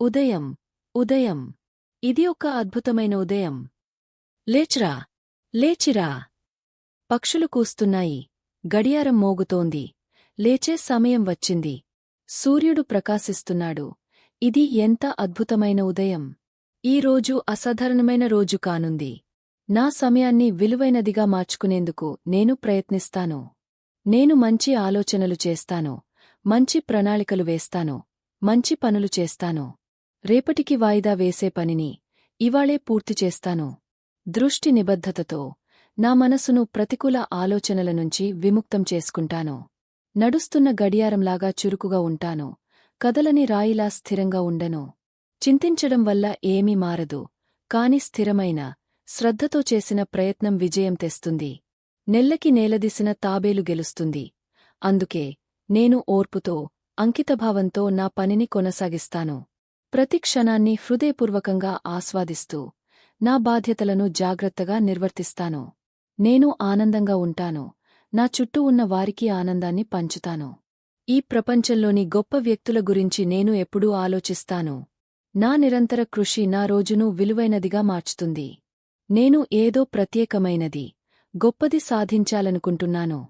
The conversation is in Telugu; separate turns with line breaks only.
ఉదయం ఉదయం ఇది ఒక అద్భుతమైన ఉదయం. లేచ్రా లేచిరా. పక్షులు కూస్తున్నాయి. గడియారం మోగుతోంది. లేచే సమయం వచ్చింది. సూర్యుడు ప్రకాశిస్తున్నాడు. ఇది ఎంత అద్భుతమైన ఉదయం! ఈ రోజు అసాధారణమైన రోజు కానుంది. నా సమయాన్ని విలువైనదిగా మార్చుకునేందుకు నేను ప్రయత్నిస్తాను. నేను మంచి ఆలోచనలు చేస్తాను. మంచి ప్రణాళికలు వేస్తాను. మంచి పనులు చేస్తాను. రేపటికి వాయిదా వేసే పనిని ఇవాళే పూర్తి చేస్తాను. దృష్టి నిబద్ధతతో నా మనసును ప్రతికూల ఆలోచనల నుంచి విముక్తం చేసుకుంటాను. నడుస్తున్న గడియారంలాగా చురుకుగా ఉంటాను. కదలని రాయిలా స్థిరంగా ఉండను. చింతించడం వల్ల ఏమీ మారదు. కాని స్థిరమైన, శ్రద్ధతో చేసిన ప్రయత్నం విజయం తెస్తుంది. నెల్లకి నేలదీసిన తాబేలు గెలుస్తుంది. అందుకే నేను ఓర్పుతో, అంకితభావంతో నా పనిని కొనసాగిస్తాను. ప్రతి క్షణాన్ని హృదయపూర్వకంగా ఆస్వాదిస్తూ, నా బాధ్యతలను జాగ్రత్తగా నిర్వర్తిస్తాను. నేను ఆనందంగా ఉంటాను. నా చుట్టూ ఉన్న వారికి ఆనందాన్ని పంచుతాను. ఈ ప్రపంచంలోని గొప్ప వ్యక్తుల గురించి నేను ఎప్పుడూ ఆలోచిస్తాను. నా నిరంతర కృషి నా రోజును విలువైనదిగా మార్చుతుంది. నేను ఏదో ప్రత్యేకమైనది, గొప్పది సాధించాలనుకుంటున్నాను.